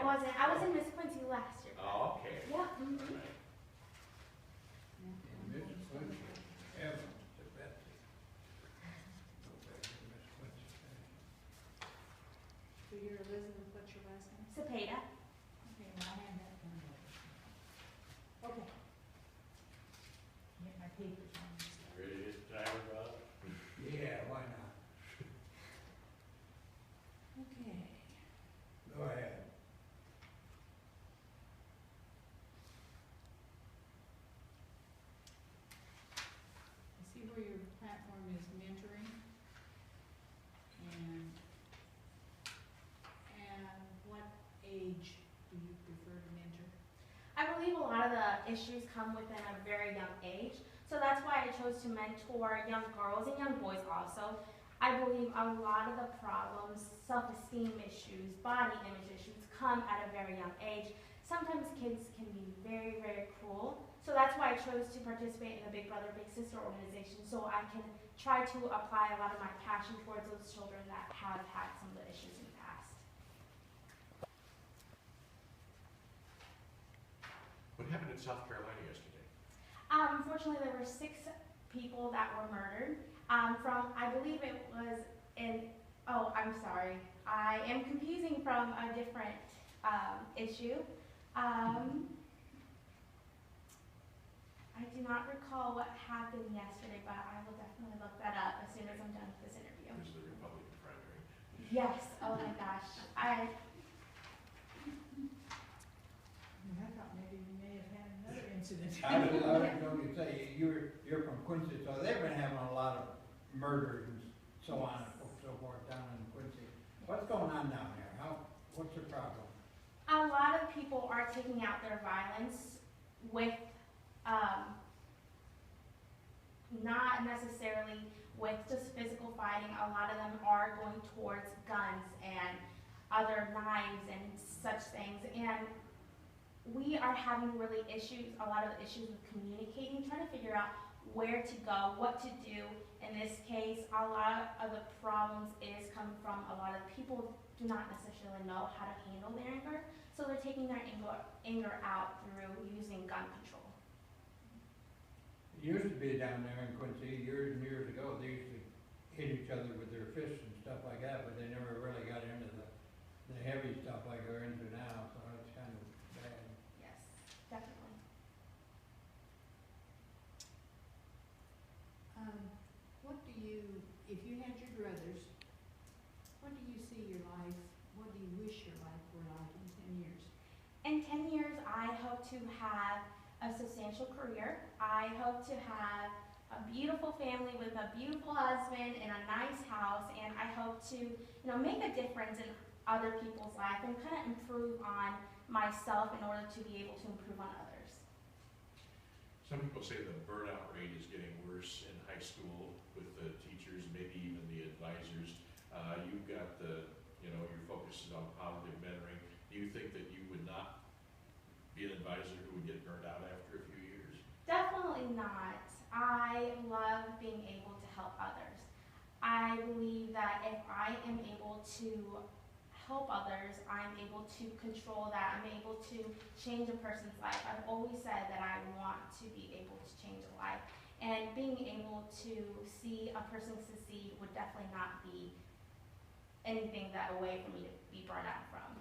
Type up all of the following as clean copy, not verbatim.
wasn't. I was in Miss Quincy last year. Oh, okay. Yep. Mm-hmm. Right. And Mrs. Quincy, Evans to Betsy. Go back to Miss Quincy. So you're Elizabeth, what's your last name? Cepeda. Okay, and I have that one. Okay. Get my papers on this stuff. Ready to hit the timer, Rob? Yeah, why not? Okay. Go ahead. I see where your platform is mentoring. And what age do you prefer to mentor? I believe a lot of the issues come within a very young age, so that's why I chose to mentor young girls and young boys also. I believe a lot of the problems, self-esteem issues, body image issues, come at a very young age. Sometimes kids can be very, very cruel, so that's why I chose to participate in the Big Brother Big Sister organization, so I can try to apply a lot of my passion towards those children that have had some of the issues in the past. What happened in South Carolina yesterday? Unfortunately, there were 6 people that were murdered. From, I believe it was in, oh, I'm sorry. I am confusing from a different issue. I do not recall what happened yesterday, but I will definitely look that up as soon as I'm done with this interview. It was the Republican primary. Yes, oh my gosh. I thought maybe we may have had another incident. I was going to say, you're from Quincy, so they've been having a lot of murders and so on and so forth down in Quincy. What's going on down there? What's the problem? A lot of people are taking out their violence with, not necessarily with just physical fighting. A lot of them are going towards guns and other knives and such things. And we are having really a lot of issues with communicating, trying to figure out where to go, what to do. In this case, a lot of the problems is coming from a lot of people do not necessarily know how to handle their anger, so they're taking their anger out through using gun control. It used to be down there in Quincy years and years ago, they used to hit each other with their fists and stuff like that, but they never really got into the heavy stuff like they're into now, so it's kind of bad. Yes, definitely. What do you, if you had your druthers, what do you see your life, what do you wish your life were like in 10 years? In 10 years, I hope to have a substantial career. I hope to have a beautiful family with a beautiful husband and a nice house, and I hope to, make a difference in other people's life and kind of improve on myself in order to be able to improve on others. Some people say the burnout rate is getting worse in high school with the teachers, maybe even the advisors. You've got your focus is on positive mentoring. Do you think that you would not be an advisor who would get burned out after a few years? Definitely not. I love being able to help others. I believe that if I am able to help others, I'm able to control that. I'm able to change a person's life. I've always said that I want to be able to change a life. And being able to see a person succeed would definitely not be anything that a way for me to be burned out from.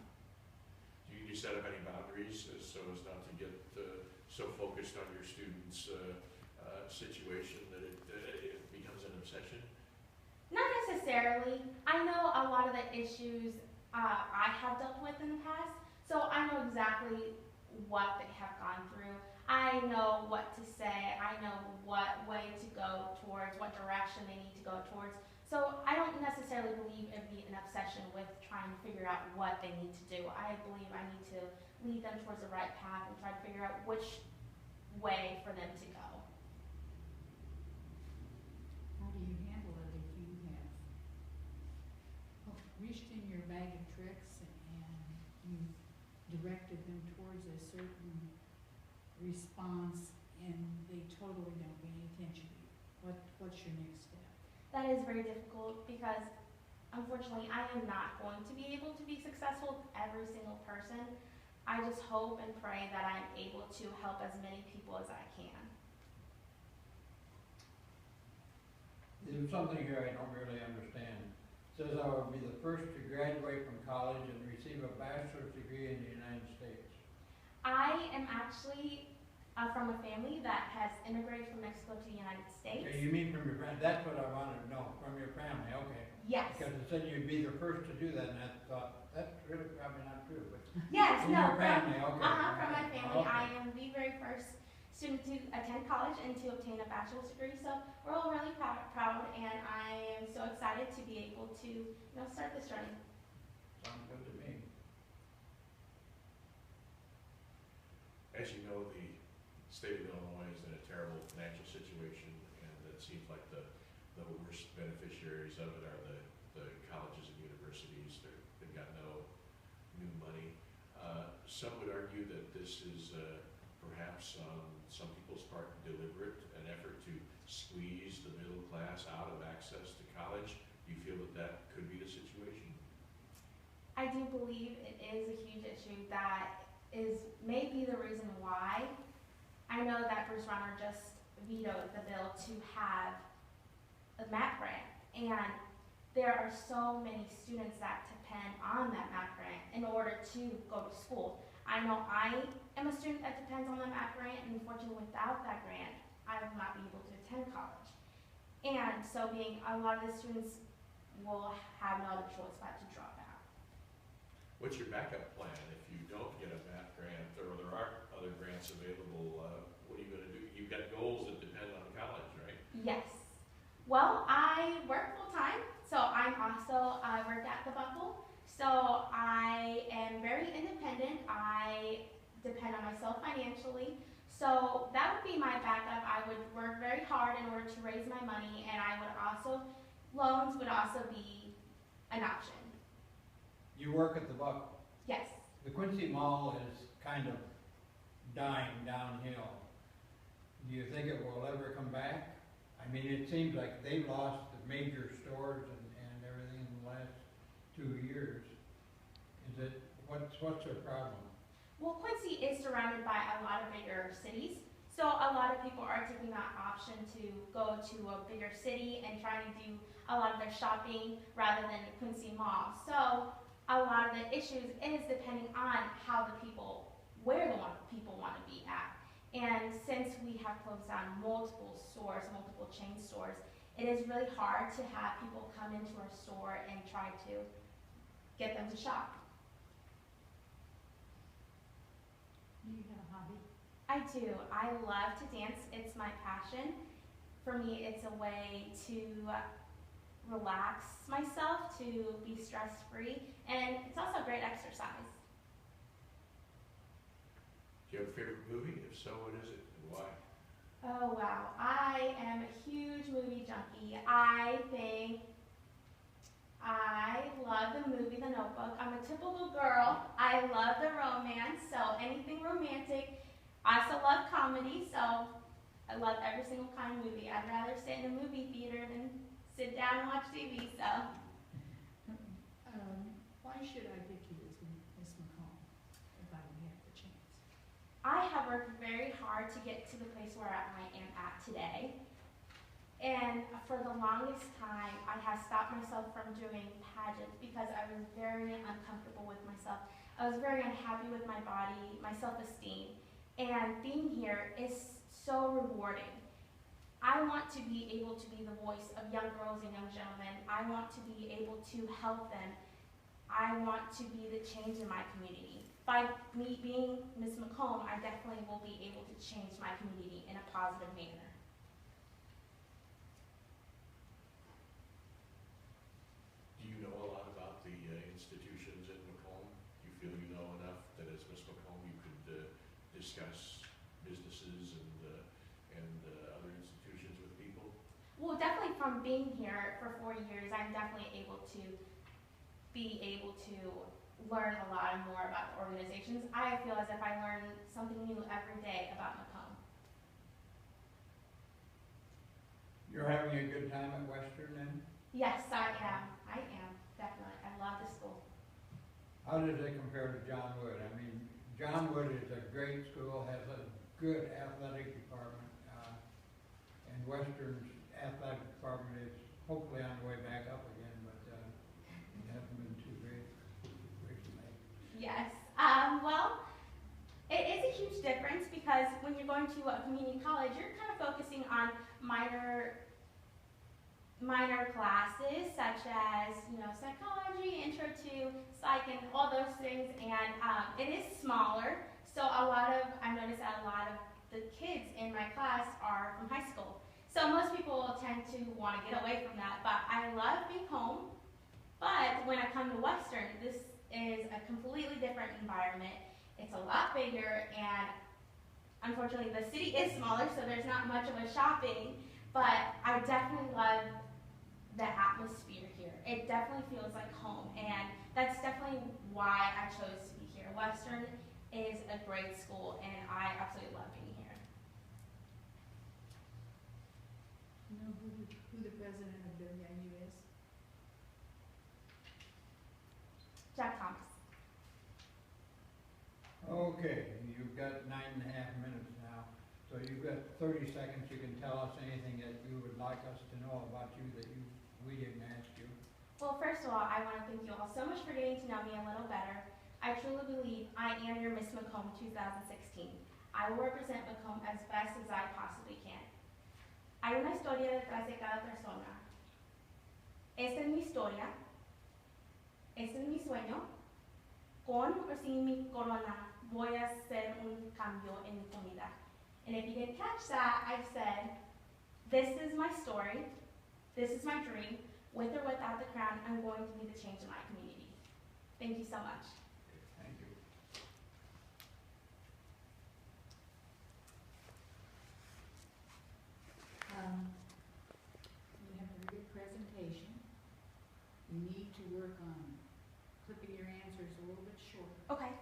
Do you set up any boundaries so as not to get so focused on your students' situation that it becomes an obsession? Not necessarily. I know a lot of the issues I have dealt with in the past, so I know exactly what they have gone through. I know what to say. I know what way to go towards, what direction they need to go towards. So I don't necessarily believe it'd be an obsession with trying to figure out what they need to do. I believe I need to lead them towards the right path and try to figure out which way for them to go. How do you handle it if you have reached in your bag of tricks and you've directed them towards a certain response and they totally don't pay any attention to you? What's your next step? That is very difficult because unfortunately, I am not going to be able to be successful with every single person. I just hope and pray that I'm able to help as many people as I can. There's something here I don't really understand. It says I will be the first to graduate from college and receive a bachelor's degree in the United States. I am actually from a family that has immigrated from Mexico to the United States. Okay, you mean from your family? That's what I wanted to know, from your family, okay. Yes. Because it said you'd be the first to do that, and I thought, that's really probably not true, but. Yes, From no, your family, okay. from my family. Okay. I am the very first student to attend college and to obtain a bachelor's degree. So we're all really proud, and I am so excited to be able to, start this journey. Sounds good to me. As you know, the state of Illinois is in a terrible financial situation, and it seems like the worst beneficiaries of it are the colleges and universities. They've got no new money. Some would argue that this is perhaps on some people's part deliberate, an effort to squeeze the middle class out of access to college. Do you feel that that could be the situation? I do believe it is a huge issue that is maybe the reason why. I know that Bruce Rauner just vetoed the bill to have a MAP grant, and there are so many students that depend on that MAP grant in order to go to school. I know I am a student that depends on the MAP grant, and unfortunately without that grant, I will not be able to attend college. And so a lot of the students will have no other choice but to drop out. What's your backup plan if you don't get a MAP grant, or there aren't other grants available? What are you going to do? You've got goals that depend on college, right? Yes. Well, I work full-time, so I work at the Buckle. So I am very independent. I depend on myself financially. So that would be my backup. I would work very hard in order to raise my money, and loans would also be an option. You work at the Buckle. Yes. The Quincy Mall is kind of dying downhill. Do you think it will ever come back? I mean, it seems like they've lost the major stores and everything in the last 2 years. What's their problem? Well, Quincy is surrounded by a lot of bigger cities, so a lot of people are taking that option to go to a bigger city and trying to do a lot of their shopping rather than the Quincy Mall. So a lot of the issues is depending on where the people want to be at. And since we have closed down multiple chain stores, it is really hard to have people come into our store and try to get them to shop. Do you have a hobby? I do. I love to dance. It's my passion. For me, it's a way to relax myself, to be stress-free, and it's also great exercise. Do you have a favorite movie? If so, what is it and why? Oh wow, I am a huge movie junkie. I love the movie The Notebook. I'm a typical girl. I love the romance, so anything romantic. I also love comedy, so I love every single kind of movie. I'd rather stay in a movie theater than sit down and watch TV, so. Why should I pick you as Miss McComb if I would have the chance? I have worked very hard to get to the place where I am at today. And for the longest time, I have stopped myself from doing pageants because I was very uncomfortable with myself. I was very unhappy with my body, my self-esteem. And being here is so rewarding. I want to be able to be the voice of young girls and young gentlemen. I want to be able to help them. I want to be the change in my community. By me being Ms. McComb, I definitely will be able to change my community in a positive manner. Do you know a lot about the institutions at Macomb? Do you feel you know enough that as Ms. Macomb you could discuss businesses and other institutions with people? Well, definitely from being here for 4 years, I'm definitely able to learn a lot more about the organizations. I feel as if I learn something new every day about Macomb. You're having a good time at Western then? Yes, I am. I am. definitely. I love the school. How does it compare to John Wood? I mean, John Wood is a great school, has a good athletic department, and Western's athletic department is hopefully on the way back up again, but, it hasn't been too great recently. Yes. Well, it is a huge difference because when you're going to a community college, you're kind of focusing on minor classes such as, psychology, intro to psych, and all those things. And it is smaller, so I noticed that a lot of the kids in my class are from high school. So most people tend to want to get away from that. But I love being home. But when I come to Western, this is a completely different environment. It's a lot bigger, and unfortunately the city is smaller, so there's not much of a shopping, but I definitely love the atmosphere here. It definitely feels like home, and that's definitely why I chose to be here. Western is a great school, and I absolutely love being here. You know who the president of WIU is? Jack Thomas. Okay, you've got 9.5 minutes now, so you've got 30 seconds. You can tell us anything that you would like us to know about you that we didn't ask you. Well, first of all, I want to thank you all so much for getting to know me a little better. I truly believe I am your Miss Macomb 2016. I will represent Macomb as best as I possibly can. Hay una historia detrás de cada persona. Esta es mi historia. Este es mi sueño. Con o sin mi corona, voy a hacer un cambio en mi comunidad. And if you didn't catch that, I said, this is my story. This is my dream. With or without the crown, I'm going to be the change in my community. Thank you so much. Thank you. You have a good presentation. You need to work on clipping your answers a little bit short, Okay.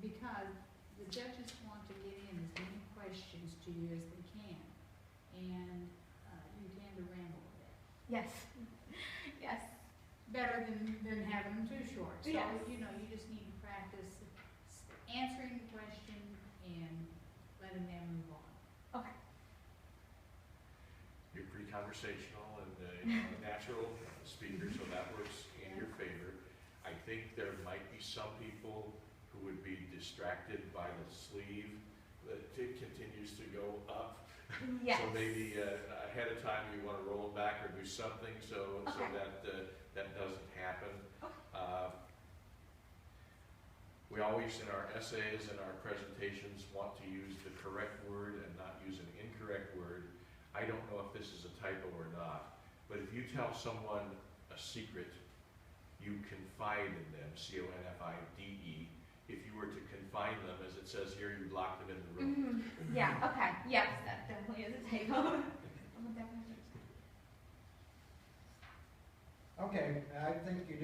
because the judges want to get in as many questions to you as they can, and you tend to ramble a bit. Yes. Yes. Better than having them too short. So, Yes. you just need to practice answering the question and letting them move on. Okay. You're pretty conversational and a natural speaker, so that works in your favor. I think there might be some people who would be distracted by the sleeve that it continues to go up. Yes. So maybe ahead of time you want to roll back or do something so Okay. that doesn't happen. Okay. We always, in our essays and our presentations, want to use the correct word and not use an incorrect word. I don't know if this is a typo or not, but if you tell someone a secret, you confide in them, C-O-N-F-I-D-E. If you were to confine them, as it says here, you lock them in the room. Mm-hmm. Yeah, okay. Yes, that definitely is a typo. I'm gonna definitely change that. Okay, I think you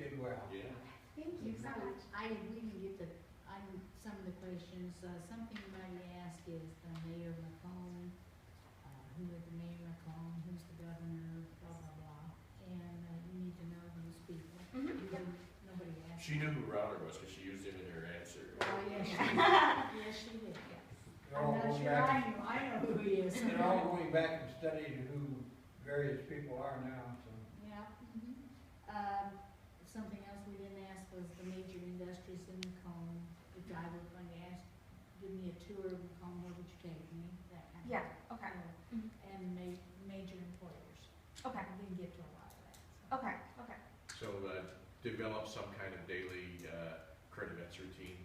did well. Yeah. Thank you so much. We can get on some of the questions. Something you might ask is the mayor of Macomb, who is the mayor of Macomb, who's the governor, blah, blah, blah. And you need to know those people. Mm-hmm. Nobody asked. She knew who Router was because she used him in her answer. Oh, yes, she did. Yes, she did. They're I'm all not going sure back, I know who he is. they're all going back and studying who various people are now, so. Yeah. Something else we didn't ask was the major industries in Macomb. If I were going to ask, give me a tour of Macomb, where would you take me? That kind of Yeah, thing. okay. So, Mhm. And major employers. Okay. We didn't get to a lot of that. So. Okay, okay. So develop some kind of daily current events routine.